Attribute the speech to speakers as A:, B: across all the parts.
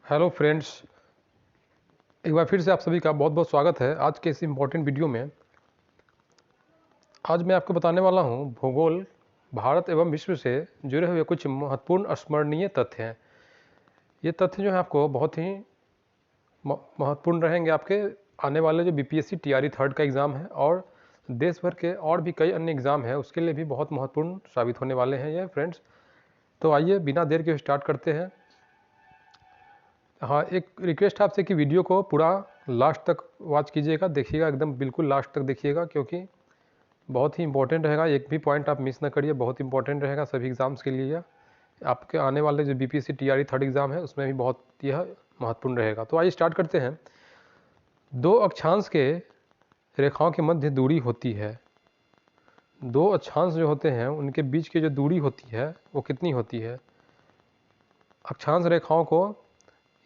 A: Hello friends, एक बार फिर से आप सभी का बहुत बहुत स्वागत है आज के इस इम्पोर्टेंट वीडियो में। आज मैं आपको बताने वाला हूँ भूगोल, भारत एवं विश्व से जुड़े हुए कुछ महत्वपूर्ण स्मरणीय तथ्य हैं। ये तथ्य जो है आपको बहुत ही महत्वपूर्ण रहेंगे आपके आने वाले जो बीपीएससी टीआरई थर्ड का एग्ज़ाम है और देश भर के और भी कई अन्य एग्ज़ाम हैं उसके लिए भी बहुत महत्वपूर्ण साबित होने वाले हैं ये फ्रेंड्स। तो आइए बिना देर के स्टार्ट करते हैं। हाँ, एक रिक्वेस्ट आपसे कि वीडियो को पूरा लास्ट तक वॉच कीजिएगा, देखिएगा, एकदम बिल्कुल लास्ट तक देखिएगा क्योंकि बहुत ही इंपॉर्टेंट रहेगा। एक भी पॉइंट आप मिस ना करिए, बहुत इंपॉर्टेंट रहेगा सभी एग्ज़ाम्स के लिए। आपके आने वाले जो बीपीएससी टीआरई थर्ड एग्ज़ाम है उसमें भी बहुत यह महत्वपूर्ण रहेगा। तो आइए स्टार्ट करते हैं। दो अक्षांश के रेखाओं के मध्य दूरी होती है। दो अक्षांश जो होते हैं उनके बीच की जो दूरी होती है वो कितनी होती है? अक्षांश रेखाओं को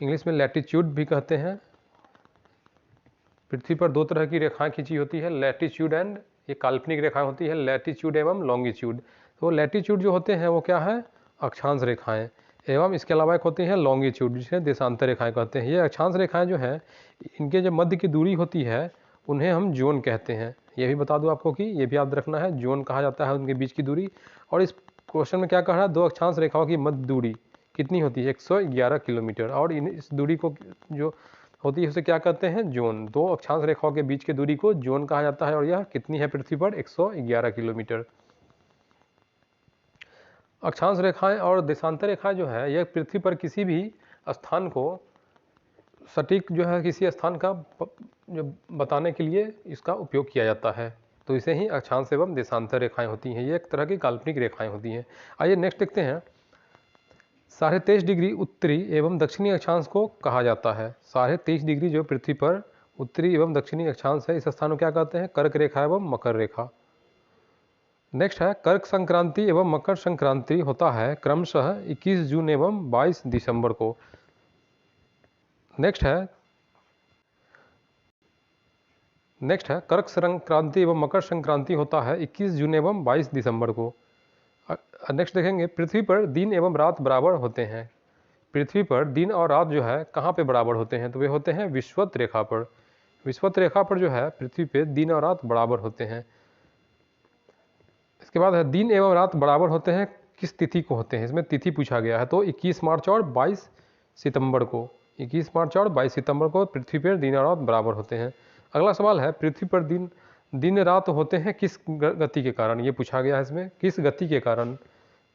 A: इंग्लिश में लैटिट्यूड भी कहते हैं। पृथ्वी पर दो तरह की रेखाएं खींची होती है, लैटिट्यूड एंड, ये काल्पनिक रेखाएं होती है, लैटिट्यूड एवं लॉन्गिट्यूड। तो लैटिट्यूड जो होते हैं वो क्या है? अक्षांश रेखाएं। एवं इसके अलावा एक होती हैं लॉन्गिट्यूड, जिसे देशांतर रेखाएं कहते हैं। ये अक्षांश रेखाएं जो हैं इनके जो मध्य की दूरी होती है उन्हें हम जोन कहते हैं। ये भी बता दूं आपको कि ये भी याद रखना है, जोन कहा जाता है उनके बीच की दूरी। और इस क्वेश्चन में क्या कह रहा है? दो अक्षांश रेखाओं की मध्य दूरी कितनी होती है? 111 किलोमीटर। और इस दूरी को जो होती है उसे क्या कहते हैं? जोन। दो अक्षांश रेखाओं के बीच की दूरी को जोन कहा जाता है और यह कितनी है पृथ्वी पर? 111 किलोमीटर। अक्षांश रेखाएं और देशांतर रेखाएं जो है यह पृथ्वी पर किसी भी स्थान को सटीक जो है किसी स्थान का जो बताने के लिए इसका उपयोग किया जाता है। तो इसे ही अक्षांश एवं देशांतर रेखाएं होती हैं। ये एक तरह की काल्पनिक रेखाएं होती हैं। आइए नेक्स्ट देखते हैं। 23.5 डिग्री उत्तरी एवं दक्षिणी अक्षांश को कहा जाता है। 23.5 डिग्री जो पृथ्वी पर उत्तरी एवं दक्षिणी अक्षांश है इस स्थान को क्या कहते हैं? कर्क रेखा एवं मकर रेखा। नेक्स्ट है कर्क संक्रांति एवं मकर संक्रांति होता है क्रमशः 21 जून एवं 22 दिसंबर को। नेक्स्ट है कर्क संक्रांति एवं मकर संक्रांति होता है 21 जून एवं 22 दिसंबर को। नेक्स्ट देखेंगे पृथ्वी पर दिन एवं रात बराबर होते हैं। पृथ्वी पर दिन और रात जो है कहाँ पे बराबर होते हैं? तो वे होते हैं विषुवत रेखा पर। विषुवत रेखा पर जो है पृथ्वी पे दिन और रात बराबर होते हैं। इसके बाद है दिन एवं रात बराबर होते हैं किस तिथि को होते हैं? इसमें तिथि पूछा गया है। तो 21 मार्च और 22 सितंबर को। 21 मार्च और 22 सितंबर को पृथ्वी पर दिन और रात बराबर होते हैं। अगला सवाल है पृथ्वी पर दिन रात होते हैं किस गति के कारण? ये पूछा गया है इसमें, किस गति के कारण?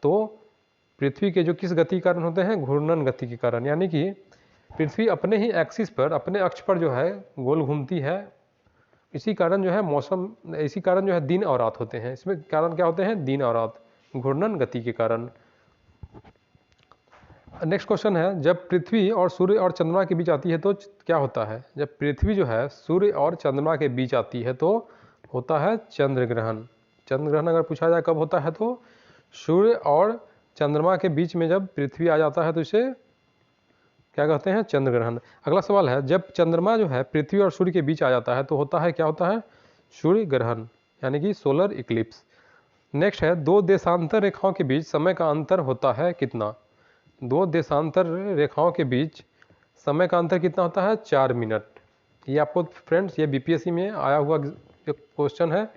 A: तो पृथ्वी के जो किस गति के कारण होते हैं? घूर्णन गति के कारण। यानी कि पृथ्वी अपने ही एक्सिस पर, अपने अक्ष पर जो है गोल घूमती है। इसी कारण जो है इसी कारण जो है दिन और रात होते हैं। इसमें कारण क्या होते हैं? दिन और रात, घूर्णन गति के कारण। नेक्स्ट क्वेश्चन है जब पृथ्वी और सूर्य और चंद्रमा के बीच आती है तो क्या होता है? जब पृथ्वी जो है सूर्य और चंद्रमा के बीच आती है तो होता है चंद्र ग्रहण। चंद्र ग्रहण अगर पूछा जाए कब होता है तो सूर्य और चंद्रमा के बीच में जब पृथ्वी आ जाता है तो इसे क्या कहते हैं? चंद्र ग्रहण। अगला सवाल है जब चंद्रमा जो है पृथ्वी और सूर्य के बीच आ जाता है तो होता है क्या होता है? सूर्य ग्रहण, यानी कि सोलर इक्लिप्स। नेक्स्ट है दो देशांतर रेखाओं के बीच समय का अंतर होता है कितना? दो देशांतर रेखाओं के बीच समय का अंतर कितना होता है? 4 मिनट। ये आपको फ्रेंड्स ये बीपीएससी में आया हुआ एक क्वेश्चन है,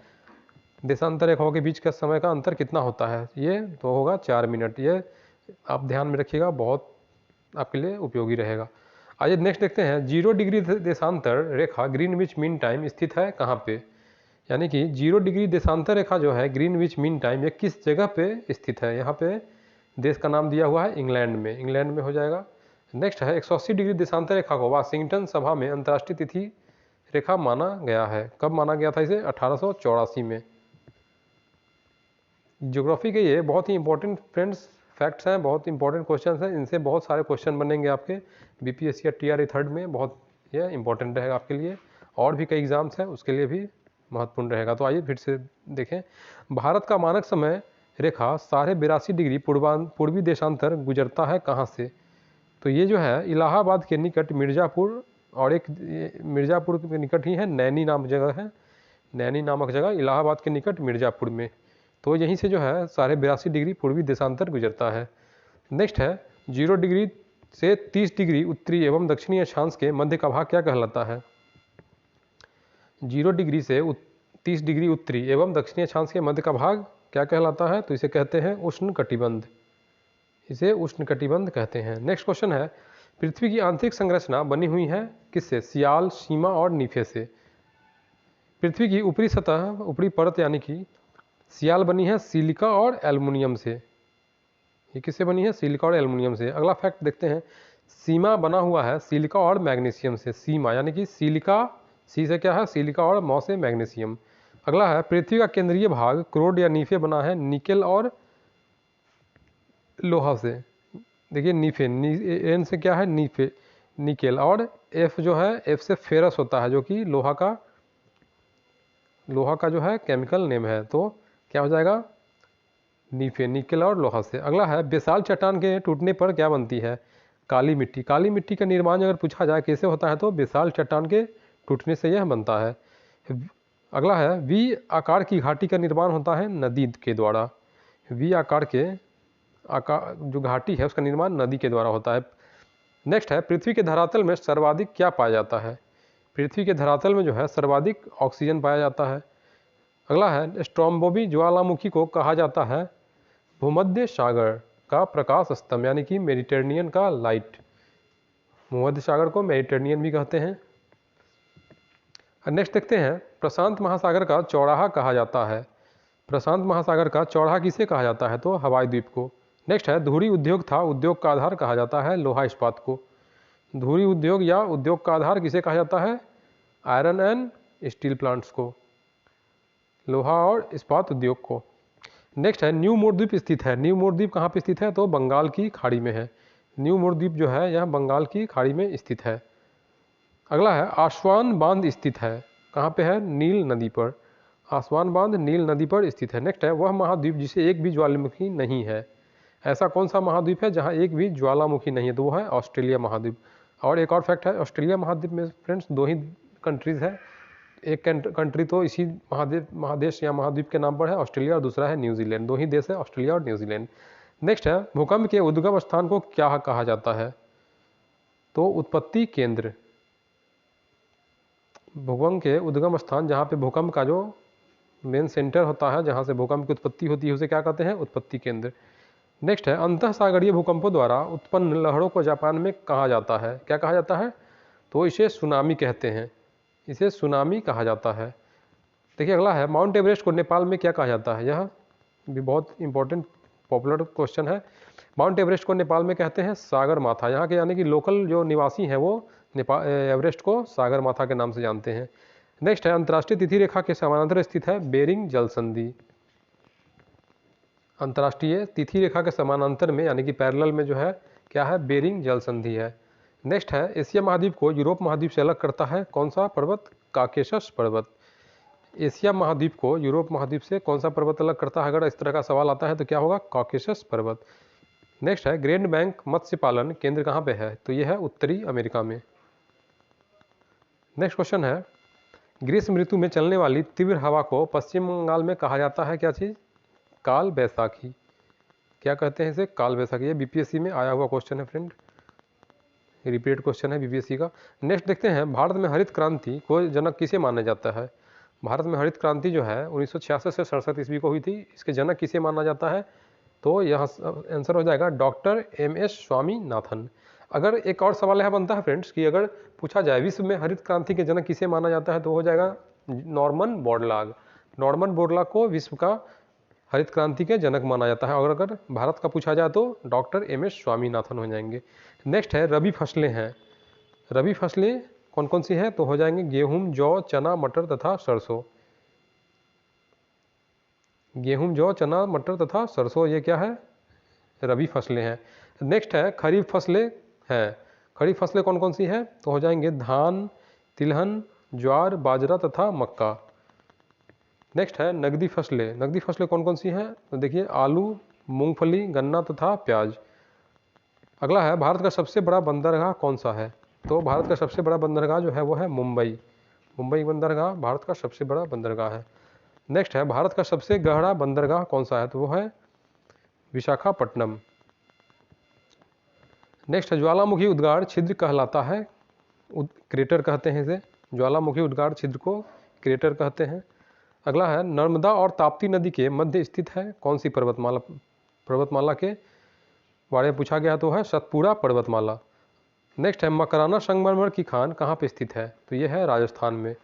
A: देशांतर रेखाओं के बीच का समय का अंतर कितना होता है? ये तो होगा 4 मिनट। ये आप ध्यान में रखिएगा, बहुत आपके लिए उपयोगी रहेगा। आइए नेक्स्ट देखते हैं 0 डिग्री देशांतर रेखा ग्रीनविच मीन टाइम स्थित है कहाँ पे? यानी कि 0 डिग्री देशांतर रेखा जो है ग्रीनविच मीन टाइम ये किस जगह पे स्थित है? यहाँ पे देश का नाम दिया हुआ है इंग्लैंड में, इंग्लैंड में हो जाएगा। नेक्स्ट है 180 डिग्री देशांतर रेखा को वाशिंगटन सभा में अंतर्राष्ट्रीय तिथि रेखा माना गया है। कब माना गया था इसे? 1884 में। ज्योग्राफी के ये बहुत ही इंपॉर्टेंट फ्रेंड्स फैक्ट्स हैं, बहुत इंपॉर्टेंट क्वेश्चन हैं। इनसे बहुत सारे क्वेश्चन बनेंगे आपके बीपीएससी या टीआरई थर्ड में। बहुत ये इंपॉर्टेंट रहेगा आपके लिए। और भी कई एग्जाम्स हैं उसके लिए भी महत्वपूर्ण रहेगा। तो आइए फिर से देखें। भारत का मानक समय रेखा 82.5 डिग्री पूर्वी देशांतर गुजरता है कहाँ से? तो ये जो है इलाहाबाद के निकट मिर्ज़ापुर, और एक मिर्ज़ापुर के निकट ही है नैनी नामक जगह है। नैनी नामक जगह इलाहाबाद के निकट मिर्ज़ापुर में। तो यहीं से जो है 82.5 डिग्री पूर्वी देशांतर गुजरता है। नेक्स्ट है 0 डिग्री से 30 डिग्री उत्तरी एवं दक्षिणी अक्षांश के मध्य का भाग क्या कहलाता है? 0 डिग्री से 30 डिग्री उत्तरी एवं दक्षिणी अक्षांश के मध्य का भाग क्या कहलाता है? तो इसे कहते हैं उष्ण कटिबंध, इसे उष्ण कटिबंध कहते हैं। नेक्स्ट क्वेश्चन है, पृथ्वी की आंतरिक संरचना बनी हुई है किससे? सियाल, सीमा और नीफे से। पृथ्वी की ऊपरी सतह, ऊपरी परत यानी कि सियाल बनी है सिलिका और एल्युमिनियम से। ये किससे बनी है? सिलिका और एल्युमिनियम से। अगला फैक्ट देखते हैं, सीमा बना हुआ है सिलिका और मैग्नीशियम से। सीमा यानी कि सिलिका, सी से क्या है? सिलिका और मौ से मैग्नीशियम। अगला है, पृथ्वी का केंद्रीय भाग क्रोड या नीफे बना है निकेल और लोहा से। देखिए नीफे, एन से क्या है? नीफे, निकेल, और एफ जो है, एफ से फेरस होता है जो कि लोहा का जो है केमिकल नेम है। तो क्या हो जाएगा? नीफे, निकेल और लोहा से। अगला है, बेसाल्ट चट्टान के टूटने पर क्या बनती है? काली मिट्टी। काली मिट्टी का निर्माण अगर पूछा जाए कैसे होता है तो बेसाल्ट चट्टान के टूटने से यह बनता है। अगला है, वी आकार की घाटी का निर्माण होता है नदी के द्वारा। वी आकार जो घाटी है उसका निर्माण नदी के द्वारा होता है। नेक्स्ट है, पृथ्वी के धरातल में सर्वाधिक क्या पाया जाता है? पृथ्वी के धरातल में जो है सर्वाधिक ऑक्सीजन पाया जाता है। अगला है, स्ट्रोम्बोवी ज्वालामुखी को कहा जाता है भूमध्य सागर का प्रकाश स्तंभ यानी कि मेडिटेरेनियन का लाइट। भूमध्य सागर को मेडिटेरेनियन भी कहते हैं। नेक्स्ट देखते हैं, प्रशांत महासागर का चौराहा कहा जाता है। प्रशांत महासागर का चौराहा किसे कहा जाता है? तो हवाई द्वीप को। नेक्स्ट है, धुरी उद्योग था उद्योग का आधार कहा जाता है लोहा इस्पात को। धुरी उद्योग या उद्योग का आधार किसे कहा जाता है? आयरन एंड स्टील प्लांट्स को, लोहा और इस्पात उद्योग को। नेक्स्ट है, न्यू मोर द्वीप स्थित है। न्यू मोर द्वीप कहाँ पे स्थित है? तो बंगाल की खाड़ी में है। न्यू मोर द्वीप जो है यह बंगाल की खाड़ी में स्थित है। अगला है, आसवान बांध स्थित है कहाँ पे है? नील नदी पर। आसवान बांध नील नदी पर स्थित है। नेक्स्ट है, वह महाद्वीप जिसे एक भी ज्वालामुखी नहीं है। ऐसा कौन सा महाद्वीप है जहाँ एक भी ज्वालामुखी नहीं है? तो वो है ऑस्ट्रेलिया महाद्वीप। और एक और फैक्ट है, ऑस्ट्रेलिया महाद्वीप में फ्रेंड्स 2 ही कंट्रीज़ है। एक कंट्री तो इसी महादेश या महाद्वीप के नाम पर है, ऑस्ट्रेलिया, और दूसरा है न्यूजीलैंड। 2 ही देश है, ऑस्ट्रेलिया और न्यूजीलैंड। नेक्स्ट है, भूकंप के उद्गम स्थान को क्या कहा जाता है? तो उत्पत्ति केंद्र। भूकंप के उद्गम स्थान, जहाँ पे भूकंप का जो मेन सेंटर होता है, जहाँ से भूकंप की उत्पत्ति होती है, उसे क्या कहते हैं? उत्पत्ति केंद्र। नेक्स्ट है, अंतःसागरीय भूकंपों द्वारा उत्पन्न लहरों को जापान में कहा जाता है। क्या कहा जाता है? तो इसे सुनामी कहते हैं, इसे सुनामी कहा जाता है। देखिए अगला है, माउंट एवरेस्ट को नेपाल में क्या कहा जाता है? यह भी बहुत इंपॉर्टेंट पॉपुलर क्वेश्चन है। माउंट एवरेस्ट को नेपाल में कहते हैं सागर माथा। यहाँ के यानी कि लोकल जो निवासी हैं वो एवरेस्ट को सागर माथा के नाम से जानते हैं। नेक्स्ट है, अंतर्राष्ट्रीय तिथि रेखा के समानांतर स्थित है बेरिंग जल संधि। अंतर्राष्ट्रीय तिथि रेखा के समानांतर में यानी कि पैरेलल में जो है क्या है? बेरिंग जल संधि है। नेक्स्ट है, एशिया महाद्वीप को यूरोप महाद्वीप से अलग करता है कौन सा पर्वत? काकेशस पर्वत। एशिया महाद्वीप को यूरोप महाद्वीप से कौन सा पर्वत अलग करता है? अगर इस तरह का सवाल आता है तो क्या होगा? काकेशस पर्वत। नेक्स्ट है, ग्रैंड बैंक मत्स्य पालन केंद्र कहाँ पे है? तो यह है उत्तरी अमेरिका में। नेक्स्ट क्वेश्चन है, ग्रीष्म ऋतु में चलने वाली तीव्र हवा को पश्चिम बंगाल में कहा जाता है क्या चीज़? काल बैसाखी। क्या कहते हैं इसे? काल बैसाखी। ये बीपीएससी में आया हुआ क्वेश्चन है फ्रेंड, रिपीटेड क्वेश्चन है बीपीएससी का। नेक्स्ट देखते हैं, भारत में हरित क्रांति को जनक किसे माना जाता है? भारत में हरित क्रांति जो है 1966 से 67 ईस्वी को हुई थी। इसके जनक किसे माना जाता है? तो यहाँ आंसर हो जाएगा डॉक्टर एम.एस. स्वामीनाथन। अगर एक और सवाल यहाँ बनता है फ्रेंड्स कि अगर पूछा जाए विश्व में हरित क्रांति के जनक किसे माना जाता है, तो हो जाएगा नॉर्मन बोरलॉग। नॉर्मन बोरलॉग को विश्व का हरित क्रांति के जनक माना जाता है। और अगर भारत का पूछा जाए तो डॉक्टर एम.एस. स्वामीनाथन हो जाएंगे। नेक्स्ट है, रबी फसलें हैं। रबी फसलें कौन कौन सी हैं? तो हो जाएंगे गेहूं, जौ, चना, मटर तथा सरसों। गेहूं, जौ, चना, मटर तथा सरसों, ये क्या है? रबी फसलें हैं। नेक्स्ट है, खरीफ फसलें हैं। खरीफ फसलें कौन कौन सी हैं? तो हो जाएंगे धान, तिलहन, ज्वार, बाजरा तथा मक्का। नेक्स्ट है, नगदी फसलें। नगदी फसलें कौन कौन सी हैं? तो देखिए आलू, मूंगफली, गन्ना तथा प्याज। अगला है, भारत का सबसे बड़ा बंदरगाह कौन सा है? तो भारत का सबसे बड़ा बंदरगाह जो है वो है मुंबई। मुंबई बंदरगाह भारत का सबसे बड़ा बंदरगाह है। नेक्स्ट है, भारत का सबसे गहरा बंदरगाह कौन सा है? तो वो है विशाखापट्टनम। नेक्स्ट है ज्वालामुखी उद्गार छिद्र कहलाता है, क्रेटर कहते हैं इसे, ज्वालामुखी उद्गार छिद्र को क्रेटर कहते हैं। अगला है नर्मदा और ताप्ती नदी के मध्य स्थित है कौन सी पर्वतमाला, पर्वतमाला के बारे में पूछा गया तो है सतपुड़ा पर्वतमाला। नेक्स्ट है मकराना संगमरमर की खान कहाँ पे स्थित है, तो यह है राजस्थान में।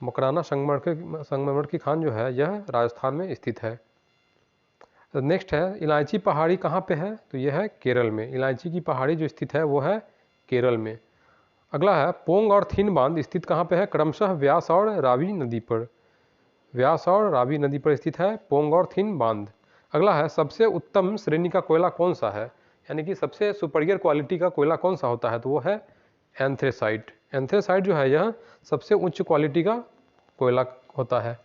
A: मकराना संगमरमर की खान जो है यह राजस्थान में स्थित है। नेक्स्ट है इलायची पहाड़ी कहाँ पे है, तो यह है केरल में। इलायची की पहाड़ी जो स्थित है वो है केरल में। अगला है पोंग और थिन बांध स्थित कहाँ पे है, क्रमशः व्यास और रावी नदी पर। व्यास और रावी नदी पर स्थित है पोंग और थिन बांध। अगला है सबसे उत्तम श्रेणी का कोयला कौन सा है, यानी कि सबसे सुपीरियर क्वालिटी का कोयला कौन सा होता है, तो वो है एंथ्रेसाइट। एंथ्रेसाइट जो है यह सबसे उच्च क्वालिटी का कोयला होता है।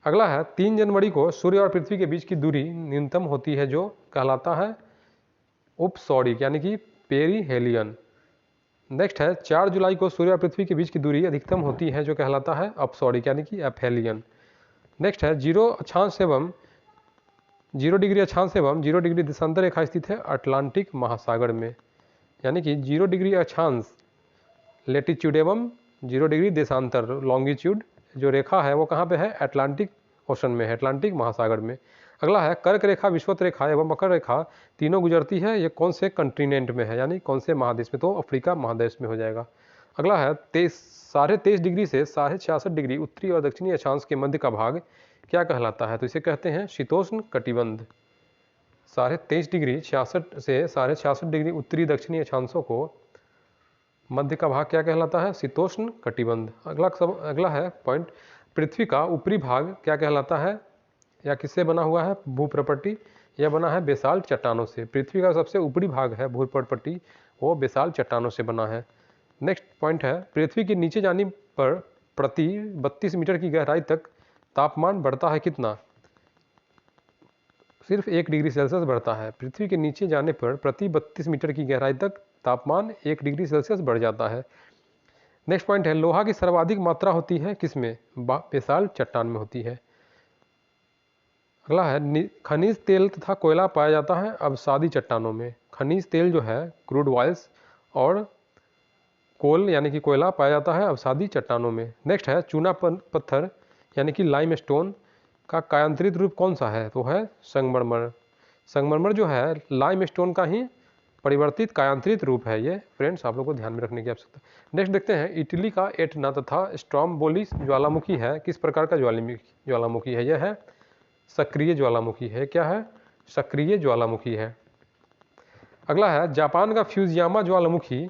A: अगला है 3 जनवरी को सूर्य और पृथ्वी के बीच की दूरी न्यूनतम होती है जो कहलाता है उपसौरिक यानी कि पेरीहेलियन। नेक्स्ट है 4 जुलाई को सूर्य और पृथ्वी के बीच की दूरी अधिकतम होती है जो कहलाता है अपसौरिक यानी कि एफेलियन। नेक्स्ट है 0 डिग्री अक्षांश एवं 0 डिग्री देशांतर रेखा स्थित है अटलांटिक महासागर में, यानी कि 0 डिग्री अक्षांश लेटीट्यूड एवं 0 डिग्री देशांतर लॉन्गिट्यूड जो रेखा है वो कहाँ पे है, अटलांटिक ओशन में है, अटलांटिक महासागर में। अगला है कर्क रेखा, विषुवत रेखा एवं मकर रेखा तीनों गुजरती है, ये कौन से कंटिनेंट में है, यानी कौन से महादेश में, तो अफ्रीका महादेश में हो जाएगा। अगला है 23.5 डिग्री से 66.5 डिग्री उत्तरी और दक्षिणी अक्षांश के मध्य का भाग क्या कहलाता है, तो इसे कहते हैं शीतोष्ण कटिबंध। 23.5 डिग्री 66 से 66.5 डिग्री उत्तरी दक्षिणी अक्षांशों को मध्य का भाग क्या कहलाता है, शीतोष्ण कटिबंध। अगला है पॉइंट पृथ्वी का ऊपरी भाग क्या कहलाता है या किससे बना हुआ है, भूप्रपट्टी, यह बना है बेसाल्ट चट्टानों से। पृथ्वी का सबसे ऊपरी भाग है भूप्रपट्टी, वो बेसाल्ट चट्टानों से बना है। नेक्स्ट पॉइंट है पृथ्वी के नीचे जाने पर प्रति 32 मीटर की गहराई तक तापमान बढ़ता है कितना, सिर्फ 1 डिग्री सेल्सियस बढ़ता है। पृथ्वी के नीचे जाने पर प्रति 32 मीटर की गहराई तक तापमान 1 डिग्री सेल्सियस बढ़ जाता है। नेक्स्ट पॉइंट है लोहा की सर्वाधिक मात्रा होती है किसमें, बेसाल्ट चट्टान में होती है। अगला है खनिज तेल तथा कोयला पाया जाता है अवसादी चट्टानों में। खनिज तेल जो है क्रूड ऑयल्स और कोल यानी कि कोयला पाया जाता है अवसादी चट्टानों में। नेक्स्ट है चूना पत्थर यानी कि लाइमस्टोन का कायांतरित रूप कौन सा है, तो है संगमरमर। संगमरमर जो है लाइमस्टोन का ही परिवर्तित कायांतरित रूप है, ये फ्रेंड्स आप लोग को ध्यान में रखने की आवश्यकता। नेक्स्ट देखते हैं इटली का एटना तथा स्ट्रोम्बोली ज्वालामुखी है किस प्रकार का ज्वालामुखी है, यह है सक्रिय ज्वालामुखी है। क्या है, सक्रिय ज्वालामुखी है। अगला है जापान का फ्यूजियामा ज्वालामुखी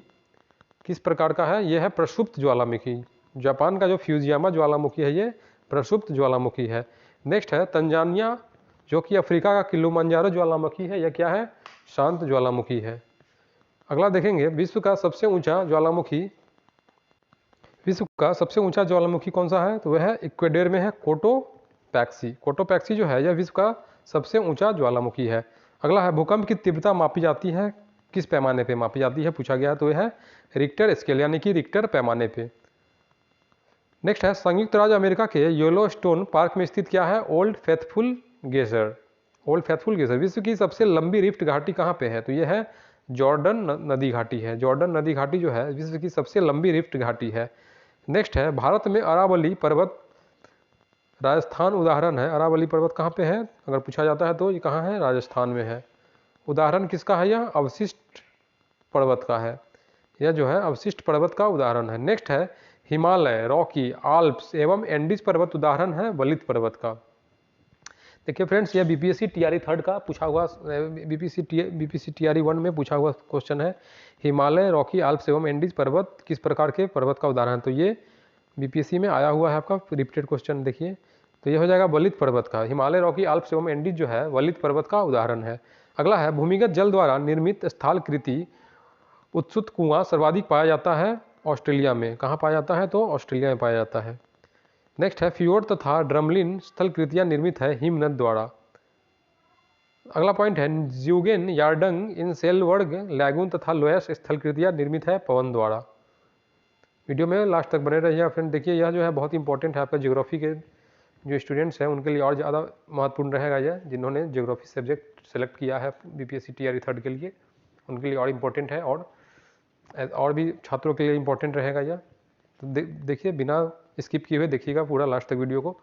A: किस प्रकार का है, यह है प्रसुप्त ज्वालामुखी। जापान का जो फ्यूजियामा ज्वालामुखी है ये प्रसुप्त ज्वालामुखी है। नेक्स्ट है तंजानिया जो कि अफ्रीका का किलिमंजारो ज्वालामुखी है, यह क्या है, शांत ज्वालामुखी है। अगला देखेंगे विश्व का सबसे ऊंचा ज्वालामुखी कौन सा है, तो वह है इक्वेडर में है कोटोपैक्सी। कोटोपैक्सी जो है यह विश्व का सबसे ऊंचा ज्वालामुखी है। अगला है भूकंप की तीव्रता मापी जाती है किस पैमाने पे मापी जाती है पूछा गया, तो यह है रिक्टर स्केल यानी कि रिक्टर पैमाने पे। नेक्स्ट है संयुक्त राज्य अमेरिका के येलोस्टोन पार्क में स्थित क्या है, ओल्ड फेथफुल गेजर। ओल्ड फेथफुल गेजर विश्व की सबसे लंबी रिफ्ट घाटी कहाँ पे है, तो यह है जॉर्डन नदी घाटी है। जॉर्डन नदी घाटी जो है विश्व की सबसे लंबी रिफ्ट घाटी है। नेक्स्ट है भारत में अरावली पर्वत राजस्थान उदाहरण है। अरावली पर्वत कहाँ पे है अगर पूछा जाता है तो ये कहाँ है, राजस्थान में है। उदाहरण किसका है, यह अवशिष्ट पर्वत का है, यह जो है अवशिष्ट पर्वत का उदाहरण है। नेक्स्ट है हिमालय, रॉकी, आल्प्स एवं एंडीज पर्वत उदाहरण है वलित पर्वत का। देखिए फ्रेंड्स यह बीपीएससी टीआरई 3 का पूछा हुआ बीपीएससी टीआरई 1 में पूछा हुआ क्वेश्चन है। हिमालय, रॉकी, आल्प्स एवं एंडीज पर्वत किस प्रकार के पर्वत का उदाहरण है, तो ये बीपीएससी में आया हुआ है आपका रिपीटेड क्वेश्चन। देखिए तो ये हो जाएगा वलित पर्वत का। हिमालय, रॉकी, आल्प्स एवं एंडीज जो है वलित पर्वत का उदाहरण है। अगला है भूमिगत जल द्वारा निर्मित स्थलाकृति उत्सुत कुआं सर्वाधिक पाया जाता है ऑस्ट्रेलिया में। कहाँ पाया जाता है, तो ऑस्ट्रेलिया में पाया जाता है। नेक्स्ट है फ्योर्ड तथा ड्रमलिन स्थलकृतियां निर्मित है हिमनद द्वारा। अगला पॉइंट है ज्यूगेन, यार्डंग, इंसेलवर्ग, लैगून तथा लोयस स्थलकृतियां निर्मित है पवन द्वारा। वीडियो में लास्ट तक बने रहिए फ्रेंड। देखिए यह जो है बहुत इंपॉर्टेंट है आपका ज्योग्राफी के जो स्टूडेंट्स हैं उनके लिए और ज़्यादा महत्वपूर्ण रहेगा यह, जिन्होंने ज्योग्राफी सब्जेक्ट सेलेक्ट किया है बीपीएससी टीआरई 3 के लिए। उनके लिए और इम्पोर्टेंट है, और भी छात्रों के लिए इम्पोर्टेंट रहेगा यह। तो देखिए, बिना स्किप किए हुए देखिएगा पूरा लास्ट तक वीडियो को।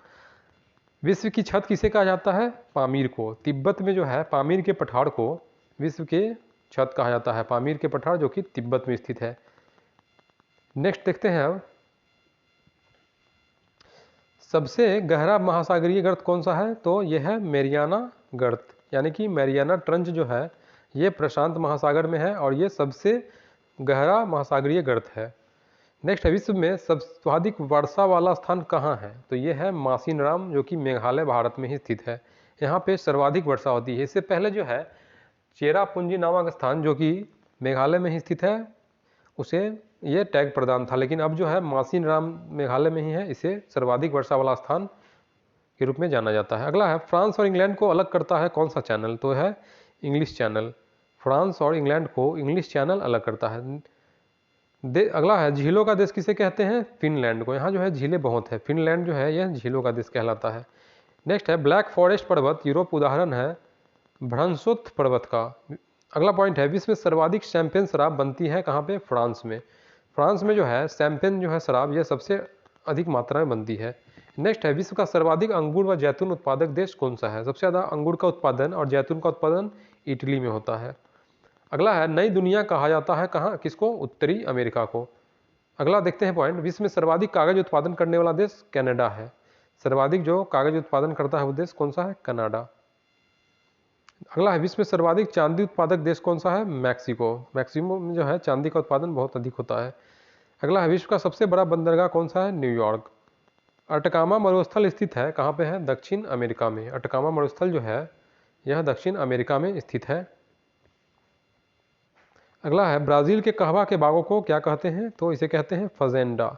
A: विश्व की छत किसे कहा जाता है? पामीर को। तिब्बत में जो है पामीर के पठार को विश्व के छत कहा जाता है, पामीर के पठार जो कि तिब्बत में स्थित है। नेक्स्ट देखते हैं अब, सबसे गहरा महासागरीय गर्त कौन सा है? तो यह है मैरियाना गर्त, यानी कि मैरियाना ट्रंच जो है ये प्रशांत महासागर में है और ये सबसे गहरा महासागरीय गर्त है। नेक्स्ट है, विश्व में सर्वाधिक वर्षा वाला स्थान कहाँ है? तो ये है मासिनराम, जो कि मेघालय भारत में ही स्थित है। यहाँ पे सर्वाधिक वर्षा होती है। इससे पहले जो है चेरापूंजी नामक स्थान जो कि मेघालय में ही स्थित है, उसे ये टैग प्रदान था, लेकिन अब जो है मासिनराम मेघालय में ही है, इसे सर्वाधिक वर्षा वाला स्थान के रूप में जाना जाता है। अगला है, फ्रांस और इंग्लैंड को अलग करता है कौन सा चैनल? तो है इंग्लिश चैनल। फ्रांस और इंग्लैंड को इंग्लिश चैनल अलग करता है। अगला है, झीलों का देश किसे कहते हैं? फिनलैंड को। यहाँ जो है झीलें बहुत है, फिनलैंड जो है यह झीलों का देश कहलाता है। नेक्स्ट है, ब्लैक फॉरेस्ट पर्वत यूरोप उदाहरण है भ्रंशोत्थ पर्वत का। अगला पॉइंट है, विश्व में सर्वाधिक शैंपेन शराब बनती है कहाँ पे? फ्रांस में। फ्रांस में जो है शैंपेन जो है शराब, यह सबसे अधिक मात्रा में बनती है। नेक्स्ट है, विश्व का सर्वाधिक अंगूर व जैतून उत्पादक देश कौन सा है? सबसे ज़्यादा अंगूर का उत्पादन और जैतून का उत्पादन इटली में होता है। अगला है, नई दुनिया कहा जाता है कहाँ, किसको? उत्तरी अमेरिका को। अगला देखते हैं पॉइंट, विश्व में सर्वाधिक कागज उत्पादन करने वाला देश कनाडा है। सर्वाधिक जो कागज उत्पादन करता है वो देश कौन सा है? कनाडा। अगला है, विश्व में सर्वाधिक चांदी उत्पादक देश कौन सा है? मैक्सिको। मैक्सिको में जो है चांदी का उत्पादन बहुत अधिक होता है। अगला है, विश्व का सबसे बड़ा बंदरगाह कौन सा है? न्यूयॉर्क। अटकामा मरुस्थल स्थित है कहाँ पे है? दक्षिण अमेरिका में। अटकामा मरुस्थल जो है यह दक्षिण अमेरिका में स्थित है। अगला है, ब्राज़ील के कहवा के बागों को क्या कहते हैं? तो इसे कहते हैं फजेंडा।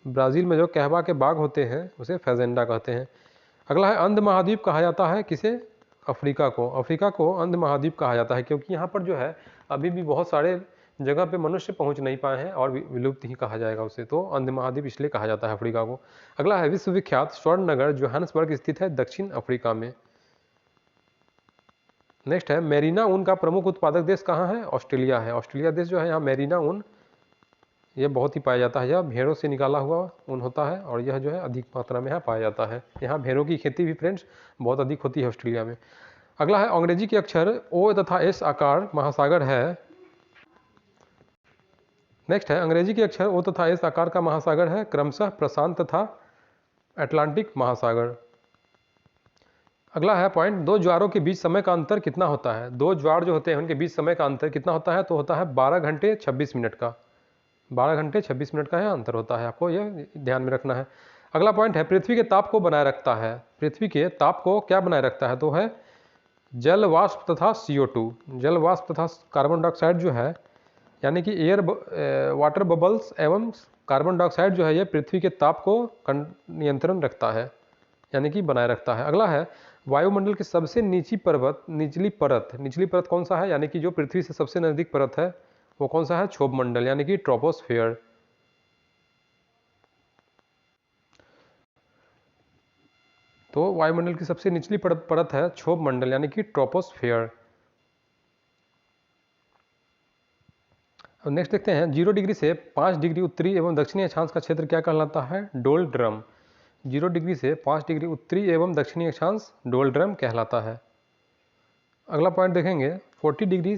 A: ब्राज़ील में जो कहवा के बाग होते हैं उसे फजेंडा कहते हैं। अगला है, अंध महाद्वीप कहा जाता है किसे? अफ्रीका को। अफ्रीका को अंध महाद्वीप कहा जाता है क्योंकि यहाँ पर जो है अभी भी बहुत सारे जगह पे मनुष्य पहुँच नहीं पाए हैं और विलुप्त ही कहा जाएगा उसे, तो अंध महाद्वीप इसलिए कहा जाता है अफ्रीका को। अगला है, विश्वविख्यात स्वर्ण नगर जोहान्सबर्ग स्थित है दक्षिण अफ्रीका में। नेक्स्ट है, मेरीना ऊन का प्रमुख उत्पादक देश कहाँ है? ऑस्ट्रेलिया है। ऑस्ट्रेलिया देश जो है यहाँ मेरीना ऊन ये बहुत ही पाया जाता है। यह भेड़ों से निकाला हुआ ऊन होता है और यह जो है अधिक मात्रा में यहाँ पाया जाता है। यहाँ भेड़ों की खेती भी फ्रेंड्स बहुत अधिक होती है ऑस्ट्रेलिया में। अगला है, अंग्रेजी के अक्षर ओ तथा एस आकार महासागर है। नेक्स्ट है, अंग्रेजी के अक्षर ओ तथा एस आकार का महासागर है क्रमशः प्रशांत तथा अटलांटिक महासागर। अगला है पॉइंट, दो ज्वारों के बीच समय का अंतर कितना होता है? दो ज्वार जो होते हैं उनके बीच समय का अंतर कितना होता है? तो होता है 12 घंटे 26 मिनट का। 12 घंटे 26 मिनट का यह अंतर होता है, आपको यह ध्यान में रखना है। अगला पॉइंट है, पृथ्वी के ताप को बनाए रखता है। पृथ्वी के ताप को क्या बनाए रखता है? तो है जल वाष्प तथा CO2। जल वाष्प तथा कार्बन डाइऑक्साइड जो है, यानी कि वाटर बबल्स एवं कार्बन डाइऑक्साइड जो है ये पृथ्वी के ताप को नियंत्रण रखता है, यानी कि बनाए रखता है। अगला है, वायुमंडल की सबसे निचली परत कौन सा है? यानी कि जो पृथ्वी से सबसे नजदीक परत है वो कौन सा है? क्षोभ मंडल, यानी कि ट्रोपोस्फियर। तो वायुमंडल की सबसे निचली परत है क्षोभ मंडल, यानी कि ट्रोपोस्फियर। अब नेक्स्ट देखते हैं, 0 डिग्री से 5 डिग्री उत्तरी एवं दक्षिणी अक्षांश का क्षेत्र क्या कहलाता है? डोल्ड्रम। 0 डिग्री से 5 डिग्री उत्तरी एवं दक्षिणी अक्षांश डोल्ड्रम कहलाता है। अगला पॉइंट देखेंगे, 40 डिग्री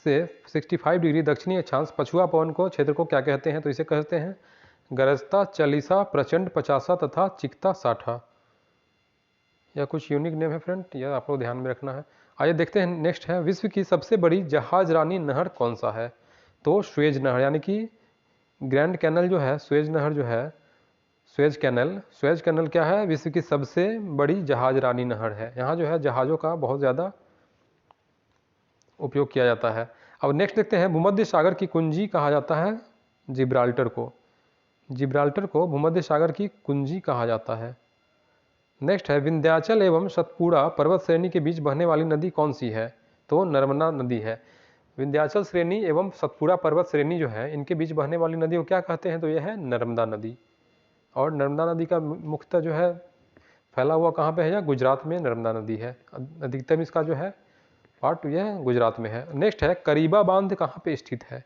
A: से 65 डिग्री दक्षिणी अक्षांश पछुआ पवन को क्षेत्र को क्या कहते हैं? तो इसे कहते हैं गरजता, चलीसा, प्रचंड, पचासा तथा चिकता साठा। यह कुछ यूनिक नेम है फ्रेंड, यह आपको ध्यान में रखना है। आइए देखते हैं, नेक्स्ट है, विश्व की सबसे बड़ी जहाज रानी नहर कौन सा है? तो स्वेज नहर, यानी कि ग्रैंड कैनल जो है, स्वेज नहर जो है, स्वेज कैनल क्या है? विश्व की सबसे बड़ी जहाज रानी नहर है। यहाँ जो है जहाज़ों का बहुत ज़्यादा उपयोग किया जाता है। अब नेक्स्ट देखते हैं, भूमध्य सागर की कुंजी कहा जाता है जिब्राल्टर को। जिब्राल्टर को भूमध्य सागर की कुंजी कहा जाता है। नेक्स्ट है, विंध्याचल एवं सतपुड़ा पर्वत श्रेणी के बीच बहने वाली नदी कौन सी है? तो नर्मदा नदी है। विंध्याचल श्रेणी एवं सतपुड़ा पर्वत श्रेणी जो है इनके बीच बहने वाली नदी को क्या कहते हैं? तो यह है नर्मदा नदी। और नर्मदा नदी का मुख्यतः जो है फैला हुआ कहाँ पे है? या गुजरात में नर्मदा नदी है। अधिकतम इसका जो है पार्ट यह गुजरात में है। नेक्स्ट है करीबा बांध कहाँ पे स्थित है,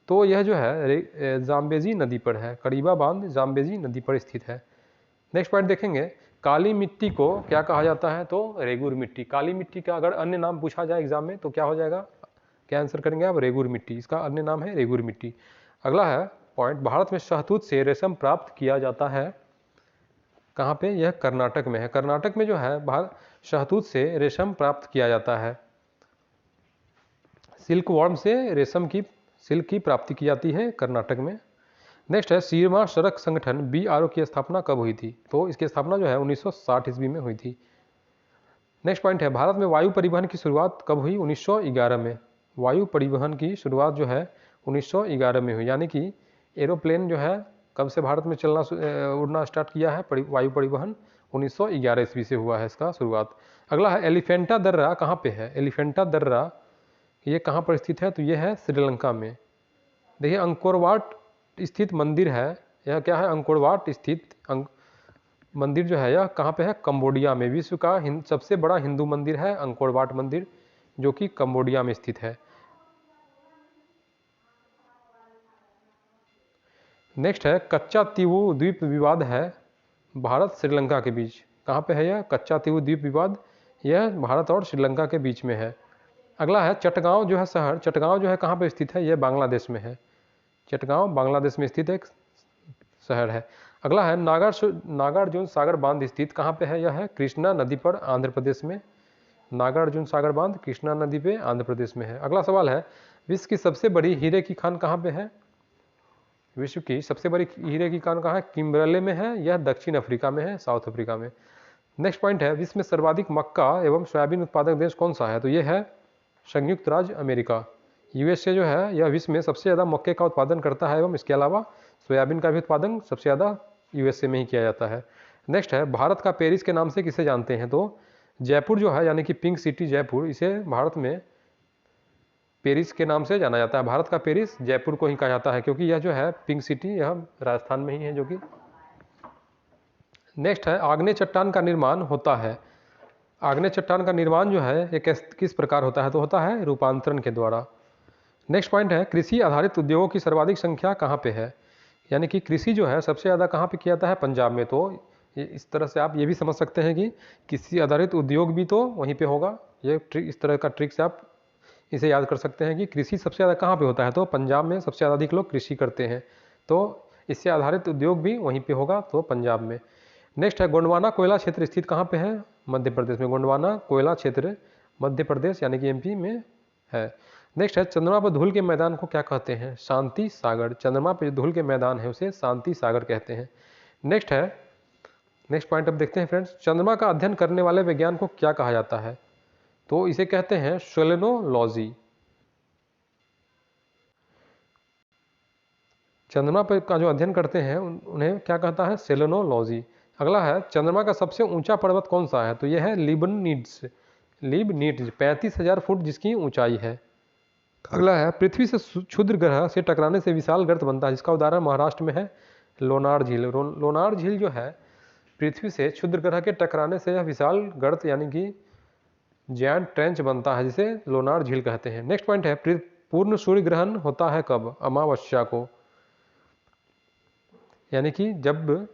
A: तो यह जो है जाम्बेजी नदी पर है। करीबा बांध जाम्बेजी नदी पर स्थित है। नेक्स्ट पॉइंट देखेंगे, काली मिट्टी को क्या कहा जाता है, तो रेगुर मिट्टी। काली मिट्टी का अगर अन्य नाम पूछा जाए एग्जाम में तो क्या हो जाएगा, क्या आंसर करेंगे आप, रेगुर मिट्टी, इसका अन्य नाम है रेगुर मिट्टी। अगला है पॉइंट, भारत में शहतूत से रेशम प्राप्त किया जाता है कहाँ पे, यह कर्नाटक में है। कर्नाटक में जो है शहतूत से रेशम प्राप्त किया जाता है। सिल्क वर्म से रेशम की सिल्क की प्राप्ति की जाती है कर्नाटक में। नेक्स्ट है सीमा सड़क संगठन BRO की स्थापना कब हुई थी, तो इसकी स्थापना जो है 1960 ईस्वी में हुई थी। नेक्स्ट पॉइंट है भारत में वायु परिवहन की शुरुआत कब हुई, 1911 में। वायु परिवहन की शुरुआत जो है 1911 में हुई, यानी कि एरोप्लेन जो है कब से भारत में चलना उड़ना स्टार्ट किया है, वायु परिवहन 1911 ईस्वी से हुआ है इसका शुरुआत। अगला है एलिफेंटा दर्रा कहाँ पे है, एलिफेंटा दर्रा ये कहाँ पर स्थित है, तो ये है श्रीलंका में। देखिए अंकोरवाट स्थित मंदिर है, यह क्या है, अंकोरवाट स्थित मंदिर जो है यह कहाँ पे है, कंबोडिया में। विश्व का सबसे बड़ा हिंदू मंदिर है अंकोरवाट मंदिर, जो कि कंबोडिया में स्थित है। नेक्स्ट है कच्चा तीवु द्वीप विवाद है भारत श्रीलंका के बीच, कहाँ पे है यह कच्चा तीवु द्वीप विवाद, यह भारत और श्रीलंका के बीच में है। अगला है चटगांव जो है शहर, चटगांव जो है कहाँ पे स्थित है, यह बांग्लादेश में है। चटगांव बांग्लादेश में स्थित एक शहर है। अगला है नागार्जुन सागर बांध स्थित कहाँ पे है, यह है कृष्णा नदी पर आंध्र प्रदेश में। नागार्जुन सागर बांध कृष्णा नदी पे आंध्र प्रदेश में है। अगला सवाल है विश्व की सबसे बड़ी हीरे की खान कहाँ पे है, विश्व की सबसे बड़ी हीरे की खान कहाँ है, किम्बरले में है, यह दक्षिण अफ्रीका में है, साउथ अफ्रीका में। नेक्स्ट पॉइंट है विश्व में सर्वाधिक मक्का एवं सोयाबीन उत्पादक देश कौन सा है, तो यह है संयुक्त राज्य अमेरिका। USA जो है यह विश्व में सबसे ज़्यादा मक्के का उत्पादन करता है एवं इसके अलावा सोयाबीन का भी उत्पादन सबसे ज़्यादा USA में ही किया जाता है। नेक्स्ट है भारत का पेरिस के नाम से किसे जानते हैं, तो जयपुर जो है यानी कि पिंक सिटी जयपुर, इसे भारत में पेरिस के नाम से जाना जाता है। भारत का पेरिस जयपुर को ही कहा जाता है क्योंकि यह जो है पिंक सिटी यह राजस्थान में ही है जो कि। नेक्स्ट है आग्नेय चट्टान का निर्माण होता है, आग्नेय चट्टान का निर्माण जो है ये किस प्रकार होता है, तो होता है रूपांतरण के द्वारा। नेक्स्ट पॉइंट है कृषि आधारित उद्योगों की सर्वाधिक संख्या कहाँ पे है, यानी कि कृषि जो है सबसे ज़्यादा कहाँ पे किया जाता है, पंजाब में। तो इस तरह से आप ये भी समझ सकते हैं कि कृषि आधारित उद्योग भी तो वहीं पे होगा। ये इस तरह का ट्रिक से आप इसे याद कर सकते हैं कि कृषि सबसे ज़्यादा कहाँ पे होता है, तो पंजाब में सबसे ज़्यादा अधिक लोग कृषि करते हैं, तो इससे आधारित उद्योग भी वहीं पे होगा, तो पंजाब में। नेक्स्ट है गोंडवाना कोयला क्षेत्र स्थित कहाँ पे है, मध्य प्रदेश में। गोंडवाना कोयला क्षेत्र मध्य प्रदेश यानी कि MP में है। नेक्स्ट है चंद्रमा पर धूल के मैदान को क्या कहते हैं, शांति सागर। चंद्रमा पर जो धूल के मैदान है उसे शांति सागर कहते हैं। नेक्स्ट पॉइंट अब देखते हैं फ्रेंड्स, चंद्रमा का अध्ययन करने वाले विज्ञान को क्या कहा जाता है, तो इसे कहते हैं सोलेनोलॉजी। चंद्रमा पर का जो अध्ययन करते हैं उन्हें क्या कहता है, सेलेनोलॉजी। अगला है चंद्रमा का सबसे ऊंचा पर्वत कौन सा है, तो यह है लिबनिट्ज 35,000 फुट जिसकी ऊंचाई है। अगला है पृथ्वी से क्षुद्र ग्रह से टकराने से विशाल गर्त बनता है, जिसका उदाहरण महाराष्ट्र में है लोनार झील। लोनार झील जो है पृथ्वी से क्षुद्र ग्रह के टकराने से यह विशाल गर्त यानी कि जायंट ट्रेंच बनता है, जिसे लोनार झील कहते हैं। नेक्स्ट पॉइंट है पूर्ण सूर्य ग्रहण होता है कब, अमावस्या को, यानी कि जब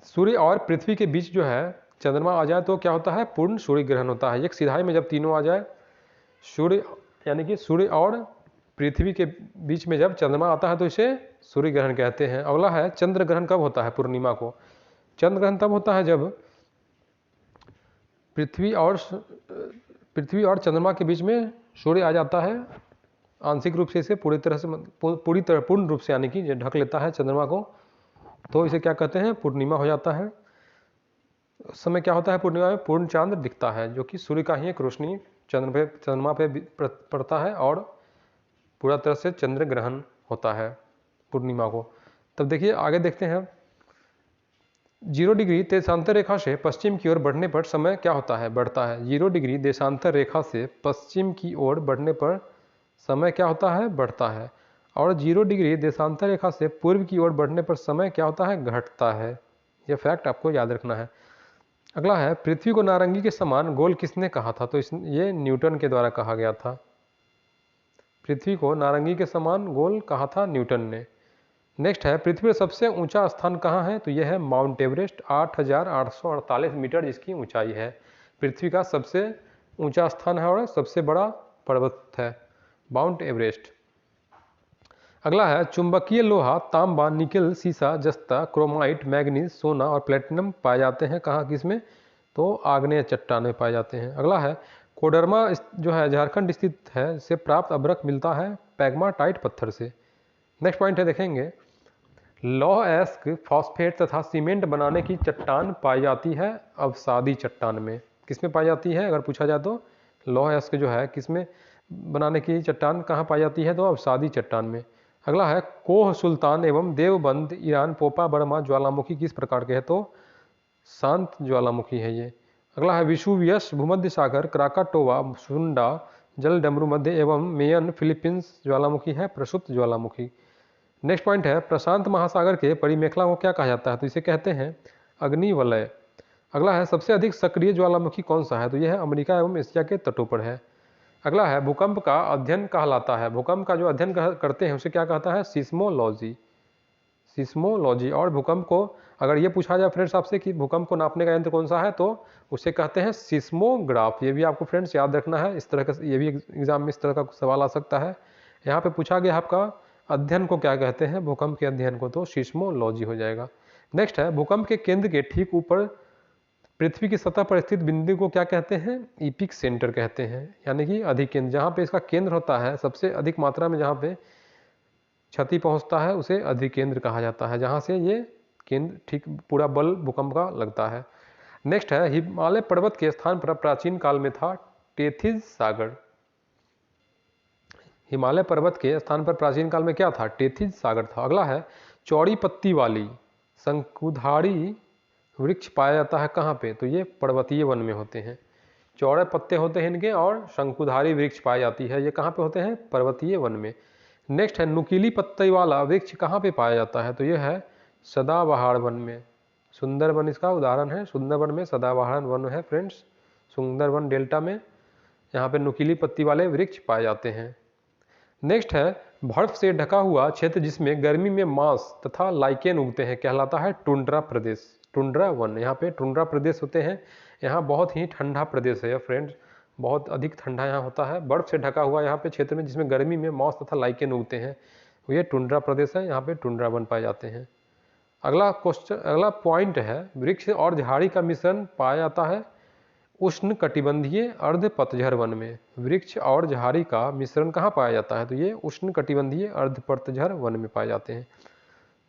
A: सूर्य और पृथ्वी के बीच जो है चंद्रमा आ जाए तो क्या होता है, पूर्ण सूर्य ग्रहण होता है। एक सिधाई में जब तीनों आ जाए, सूर्य यानी कि सूर्य और पृथ्वी के बीच में जब चंद्रमा आता है तो इसे सूर्य ग्रहण कहते हैं। अगला है चंद्र ग्रहण कब होता है, पूर्णिमा को। चंद्र ग्रहण तब होता है जब पृथ्वी और चंद्रमा के बीच में सूर्य आ जाता है, आंशिक रूप से इसे पूर्ण रूप से यानी कि ढक लेता है चंद्रमा को, तो इसे क्या कहते हैं, पूर्णिमा हो जाता है। उस समय क्या होता है, पूर्णिमा में पूर्ण चांद दिखता है, जो कि सूर्य का ही एक रोशनी चंद्रमा पे पड़ता है और पूरा तरह से चंद्र ग्रहण होता है पूर्णिमा को। तब देखिए आगे देखते हैं, 0 डिग्री देशांतर रेखा से पश्चिम की ओर बढ़ने पर समय क्या होता है, बढ़ता है। 0 डिग्री देशांतर रेखा से पश्चिम की ओर बढ़ने पर समय क्या होता है, बढ़ता है। और 0 डिग्री देशांतर रेखा से पूर्व की ओर बढ़ने पर समय क्या होता है, घटता है। यह फैक्ट आपको याद रखना है। अगला है, पृथ्वी को नारंगी के समान गोल किसने कहा था? तो ये न्यूटन के द्वारा कहा गया था। पृथ्वी को नारंगी के समान गोल कहा था न्यूटन ने। नेक्स्ट है, पृथ्वी का सबसे ऊंचा स्थान कहाँ है? तो यह है माउंट एवरेस्ट, 8,848 मीटर जिसकी ऊंचाई है। पृथ्वी का सबसे ऊंचा स्थान है और सबसे बड़ा पर्वत है माउंट एवरेस्ट। अगला है, चुंबकीय लोहा तांबा, निकेल, सीसा, जस्ता, क्रोमाइट, मैग्नीज, सोना और प्लेटिनम पाए जाते हैं कहाँ किसमें? तो आग्नेय चट्टान में पाए जाते हैं। अगला है, कोडरमा जो है झारखंड स्थित है, से प्राप्त अभ्रक मिलता है पैग्माटाइट पत्थर से। नेक्स्ट पॉइंट है, देखेंगे, लौह अयस्क, फॉस्फेट तथा सीमेंट बनाने की चट्टान पाई जाती है अवसादी चट्टान में। किसमें पाई जाती है अगर पूछा जाए तो? लौह अयस्क जो है किसमें बनाने की चट्टान कहाँ पाई जाती है? तो अवसादी चट्टान में। अगला है, कोह सुल्तान एवं देवबंद ईरान पोपा बर्मा ज्वालामुखी किस प्रकार के है? तो शांत ज्वालामुखी है ये। अगला है, विशुवियस भूमध्य सागर, क्राकाटोवा, सुंडा जलडमरू मध्य एवं मेयन फिलीपींस ज्वालामुखी है प्रसुप्त ज्वालामुखी। नेक्स्ट पॉइंट है, प्रशांत महासागर के परिमेखला को क्या कहा जाता है? तो इसे कहते हैं अग्निवलय। अगला है, सबसे अधिक सक्रिय ज्वालामुखी कौन सा है? तो यह है अमेरिका एवं एशिया के तटों पर है। अगला है, भूकंप का अध्ययन कहलाता है, भूकंप का जो अध्ययन करते हैं उसे क्या कहता है? सिस्मोलॉजी। सिस्मोलॉजी। और भूकंप को अगर ये पूछा जाए फ्रेंड्स आपसे कि भूकंप को नापने का यंत्र कौन सा है, तो उसे कहते हैं सिस्मोग्राफ। ये भी आपको फ्रेंड्स याद रखना है, इस तरह का ये भी एग्जाम में इस तरह का सवाल आ सकता है। यहाँ पे पूछा गया आपका अध्ययन को क्या कहते हैं? भूकंप के अध्ययन को तो सिस्मोलॉजी हो जाएगा। नेक्स्ट है, भूकंप के केंद्र के ठीक ऊपर पृथ्वी की सतह पर स्थित बिंदु को क्या कहते हैं? इपिक सेंटर कहते हैं, यानी कि अधिकेंद्र। जहाँ पे इसका केंद्र होता है, सबसे अधिक मात्रा में जहाँ पे क्षति पहुँचता है उसे अधिकेंद्र कहा जाता है, जहाँ से ये केंद्र ठीक पूरा बल भूकंप का लगता है। नेक्स्ट है, हिमालय पर्वत के स्थान पर प्राचीन काल में था टेथिस सागर। हिमालय पर्वत के स्थान पर प्राचीन काल में क्या था? टेथिस सागर था। अगला है, चौड़ी पत्ती वाली शंकुधारी वृक्ष पाया जाता है कहाँ पे? तो ये पर्वतीय वन में होते हैं। चौड़े पत्ते होते हैं इनके और शंकुधारी वृक्ष पाई जाती है, ये कहाँ पे होते हैं? पर्वतीय वन में। नेक्स्ट है, नुकीली पत्ती वाला वृक्ष कहाँ पे पाया जाता है? तो यह है सदाबहार वन में। सुंदरवन इसका उदाहरण है, सुंदरवन में सदाबहार वन है फ्रेंड्स, सुंदरवन डेल्टा में यहाँ पे नुकीली पत्ती वाले वृक्ष पाए जाते हैं। नेक्स्ट है, बर्फ से ढका हुआ क्षेत्र जिसमें गर्मी में मांस तथा लाइकेन उगते हैं कहलाता है टुंड्रा प्रदेश, टुंड्रा वन। यहाँ पे टुंड्रा प्रदेश होते हैं, यहाँ बहुत ही ठंडा प्रदेश है फ्रेंड्स, बहुत अधिक ठंडा यहाँ होता है। बर्फ से ढका हुआ यहाँ पे क्षेत्र में जिसमें गर्मी में मांस तथा लाइकेन उगते हैं, ये टुंड्रा प्रदेश है, यहाँ पे टुंड्रा वन पाए जाते हैं। अगला क्वेश्चन, अगला पॉइंट है, वृक्ष और झाड़ी का मिश्रण पाया जाता है उष्ण कटिबंधीय अर्ध पतझड़ वन में। वृक्ष और झाड़ी का मिश्रण कहाँ पाया जाता है? तो ये उष्ण कटिबंधीय अर्ध पतझड़ वन में पाए जाते हैं।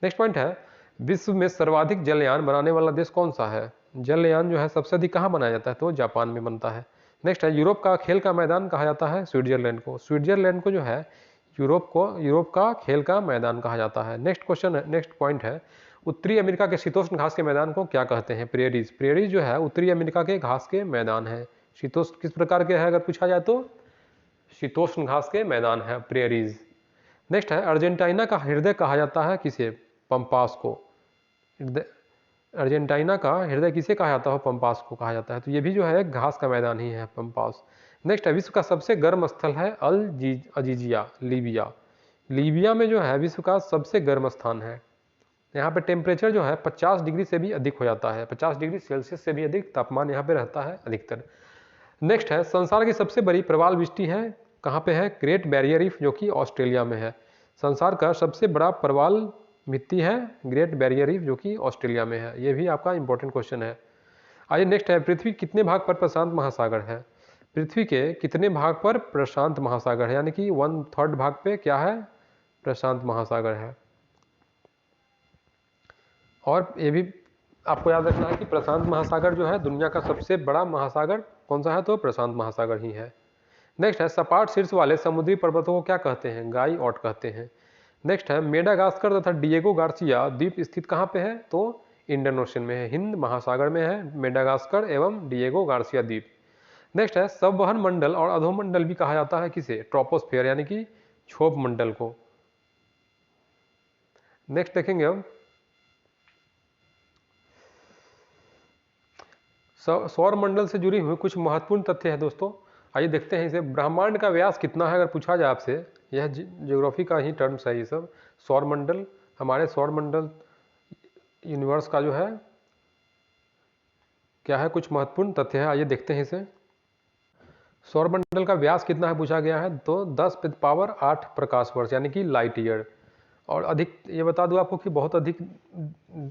A: नेक्स्ट पॉइंट है, विश्व में सर्वाधिक जलयान बनाने वाला देश कौन सा है? जलयान जो है सबसे अधिक कहाँ बनाया जाता है? तो जापान में बनता है। नेक्स्ट है, यूरोप का खेल का मैदान कहा जाता है स्विट्जरलैंड को। स्विट्जरलैंड को जो है यूरोप का खेल का मैदान कहा जाता है। नेक्स्ट क्वेश्चन है, नेक्स्ट पॉइंट है, उत्तरी अमेरिका के शीतोष्ण घास के मैदान को क्या कहते हैं? प्रेरीज। प्रेरीज जो है उत्तरी अमेरिका के घास के मैदान है। शीतोष्ण किस प्रकार के है अगर पूछा जाए तो? शीतोष्ण घास के मैदान है प्रेरीज। नेक्स्ट है, अर्जेंटीना का हृदय कहा जाता है किसे? पंपास को। अर्जेंटीना का हृदय किसे कहा जाता है? पंपास को कहा जाता है। तो ये भी जो है घास का मैदान ही है पंपास। नेक्स्ट है, विश्व का सबसे गर्म स्थल है अल अजीजिया, लीबिया। लीबिया में जो है विश्व का सबसे गर्म स्थान है। यहाँ पे टेम्परेचर जो है 50 डिग्री से भी अधिक हो जाता है, 50 डिग्री सेल्सियस से भी अधिक तापमान यहाँ पे रहता है अधिकतर। नेक्स्ट है, संसार की सबसे बड़ी प्रवाल वृष्टि है कहाँ पे है? ग्रेट बैरियर रीफ जो कि ऑस्ट्रेलिया में है। संसार का सबसे बड़ा प्रवाल भित्ति है ग्रेट बैरियर रीफ जो कि ऑस्ट्रेलिया में है। ये भी आपका इंपॉर्टेंट क्वेश्चन है। आइए नेक्स्ट है, पृथ्वी कितने भाग पर प्रशांत महासागर है? पृथ्वी के कितने भाग पर प्रशांत महासागर है? यानी कि 1/3 भाग पे क्या है? प्रशांत महासागर है। और ये भी आपको याद रखना है कि प्रशांत महासागर जो है दुनिया का सबसे बड़ा महासागर कौन सा है? तो प्रशांत महासागर ही है। नेक्स्ट है, सपाट शीर्ष वाले समुद्री पर्वतों को क्या कहते हैं? गाई ऑट कहते हैं। नेक्स्ट है, मेडागास्कर तथा डिएगो गार्सिया द्वीप स्थित कहाँ पे है? तो इंडियन ओशन में है, हिंद महासागर में है मेडागास्कर एवं डिएगो गार्सिया द्वीप। नेक्स्ट है, संवहन मंडल और अधोमंडल भी कहा जाता है किसे? ट्रोपोस्फेयर यानी कि क्षोभ मंडल को। नेक्स्ट देखेंगे अब, सौर मंडल से जुड़ी हुई कुछ महत्वपूर्ण तथ्य हैं दोस्तों, आइए देखते हैं इसे। ब्रह्मांड का व्यास कितना है अगर पूछा जाए आपसे, यह ज्योग्राफी का ही टर्म्स है ये सब। सौर मंडल, हमारे सौर मंडल यूनिवर्स का जो है क्या है, कुछ महत्वपूर्ण तथ्य है, आइए देखते हैं इसे। सौरमंडल का व्यास कितना है पूछा गया है, तो 10⁸ प्रकाश वर्ष यानी कि लाइट ईयर। और अधिक ये बता दूं आपको कि बहुत अधिक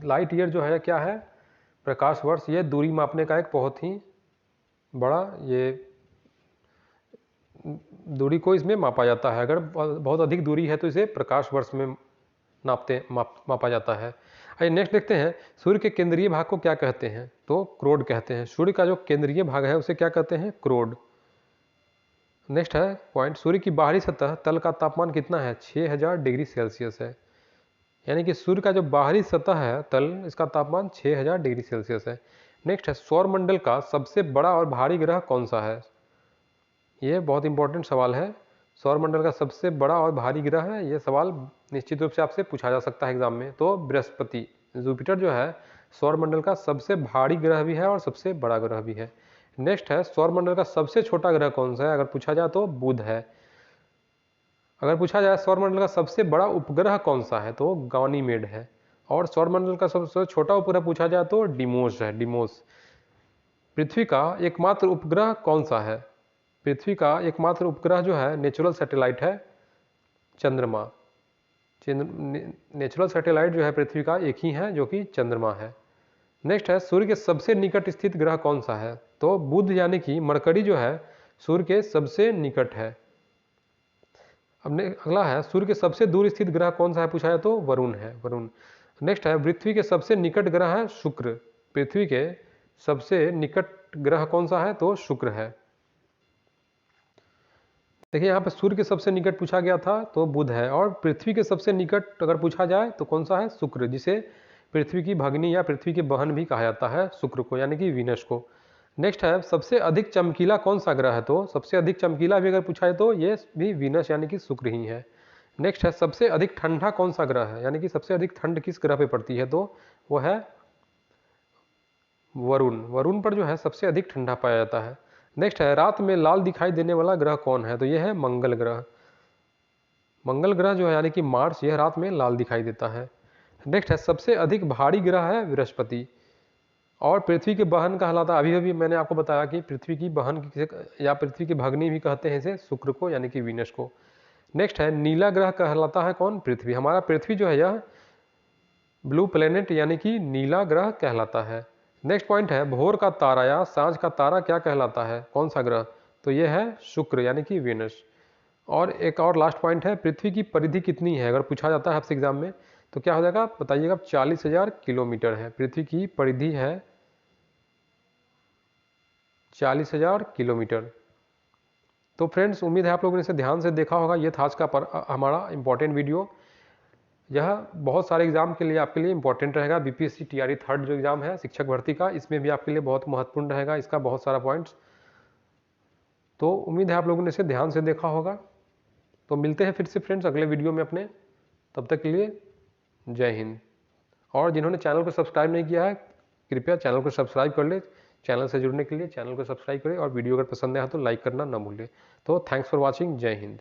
A: लाइट ईयर जो है क्या है, प्रकाश वर्ष। ये दूरी मापने का एक बहुत ही बड़ा ये दूरी को इसमें मापा जाता है। अगर बहुत अधिक दूरी है तो इसे प्रकाश वर्ष में मापा जाता है। आइए नेक्स्ट देखते हैं, सूर्य के केंद्रीय भाग को क्या कहते हैं, तो क्रोड कहते हैं। सूर्य का जो केंद्रीय भाग है उसे क्या कहते हैं, क्रोड। नेक्स्ट है पॉइंट, सूर्य की बाहरी सतह तल का तापमान कितना है, 6000 डिग्री सेल्सियस है। यानी कि सूर्य का जो बाहरी सतह है तल, इसका तापमान 6000 डिग्री सेल्सियस है। नेक्स्ट है, सौरमंडल का सबसे बड़ा और भारी ग्रह कौन सा है। ये बहुत इंपॉर्टेंट सवाल है। सौरमंडल का सबसे बड़ा और भारी ग्रह है, ये सवाल निश्चित रूप से आपसे पूछा जा सकता है एग्जाम में। तो बृहस्पति, जुपिटर जो है सौरमंडल का सबसे भारी ग्रह भी है और सबसे बड़ा ग्रह भी है। नेक्स्ट है, सौरमंडल का सबसे छोटा ग्रह कौन सा है, अगर पूछा जाए तो बुध है। अगर पूछा जाए सौरमंडल का सबसे बड़ा उपग्रह कौन सा है, तो गानीमेड है। और सौरमंडल का सबसे छोटा उपग्रह पूछा जाए तो डिमोस है, डिमोस। पृथ्वी का एकमात्र उपग्रह कौन सा है, पृथ्वी का एकमात्र उपग्रह जो है नेचुरल सैटेलाइट है, चंद्रमा। नेचुरल सैटेलाइट जो है पृथ्वी का एक ही है जो कि चंद्रमा है। नेक्स्ट है, सूर्य के सबसे निकट स्थित ग्रह कौन सा है, तो बुध यानी कि मरकरी जो है सूर्य के सबसे निकट है। अब अगला है, सूर्य के सबसे दूर स्थित ग्रह कौन सा है पूछा है, तो वरुण है, वरुण। नेक्स्ट है, पृथ्वी के सबसे निकट ग्रह है शुक्र। पृथ्वी के सबसे निकट ग्रह कौन सा है, तो शुक्र है। देखिए यहाँ पे सूर्य के सबसे निकट पूछा गया था तो बुध है, और पृथ्वी के सबसे निकट अगर पूछा जाए तो कौन सा है, शुक्र, जिसे पृथ्वी की भगिनी या पृथ्वी की बहन भी कहा जाता है शुक्र को, यानी कि वीनस को। नेक्स्ट है, सबसे अधिक चमकीला कौन सा ग्रह है, तो सबसे अधिक चमकीला भी अगर पूछा है तो ये भी वीनस यानी कि शुक्र ही है। नेक्स्ट है, सबसे अधिक ठंडा कौन सा ग्रह है, यानी कि सबसे अधिक ठंड किस ग्रह पे पड़ती है, तो वो है वरुण। वरुण पर जो है सबसे अधिक ठंडा पाया जाता है। नेक्स्ट है, रात में लाल दिखाई देने वाला ग्रह कौन है, तो यह है मंगल ग्रह। मंगल ग्रह जो है यानी कि मार्स, यह रात में लाल दिखाई देता है। नेक्स्ट है, सबसे अधिक भारी ग्रह है बृहस्पति, और पृथ्वी की बहन कहलाता है। अभी अभी मैंने आपको बताया कि पृथ्वी की बहन या पृथ्वी की भगनी भी कहते हैं इसे, शुक्र को यानी कि वीनस को। नेक्स्ट है, नीला ग्रह कहलाता है कौन, पृथ्वी। हमारा पृथ्वी जो है यह ब्लू प्लेनेट यानी कि नीला ग्रह कहलाता है। नेक्स्ट पॉइंट है, भोर का तारा या सांझ का तारा क्या कहलाता है, कौन सा ग्रह, तो यह है शुक्र यानी कि वीनस। और एक और लास्ट पॉइंट है, पृथ्वी की परिधि कितनी है, अगर पूछा जाता है आपसे एग्जाम में तो क्या हो जाएगा, बताइएगा। 40,000 किलोमीटर है पृथ्वी की परिधि, है 40,000 किलोमीटर। तो फ्रेंड्स, उम्मीद है आप लोगों ने इसे ध्यान से देखा होगा। ये था आज का हमारा इंपॉर्टेंट वीडियो। यह बहुत सारे एग्जाम के लिए आपके लिए इंपॉर्टेंट रहेगा। बीपीएससी टीआरई थर्ड जो एग्जाम है शिक्षक भर्ती का, इसमें भी आपके लिए बहुत महत्वपूर्ण रहेगा इसका बहुत सारा पॉइंट्स। तो उम्मीद है आप लोगों ने इसे ध्यान से देखा होगा। तो मिलते हैं फिर से फ्रेंड्स अगले वीडियो में अपने, तब तक के लिए जय हिंद। और जिन्होंने चैनल को सब्सक्राइब नहीं किया है कृपया चैनल को सब्सक्राइब कर ले। चैनल से जुड़ने के लिए चैनल को सब्सक्राइब करें, और वीडियो अगर पसंद आया तो लाइक करना ना भूलें। तो थैंक्स फॉर वॉचिंग, जय हिंद।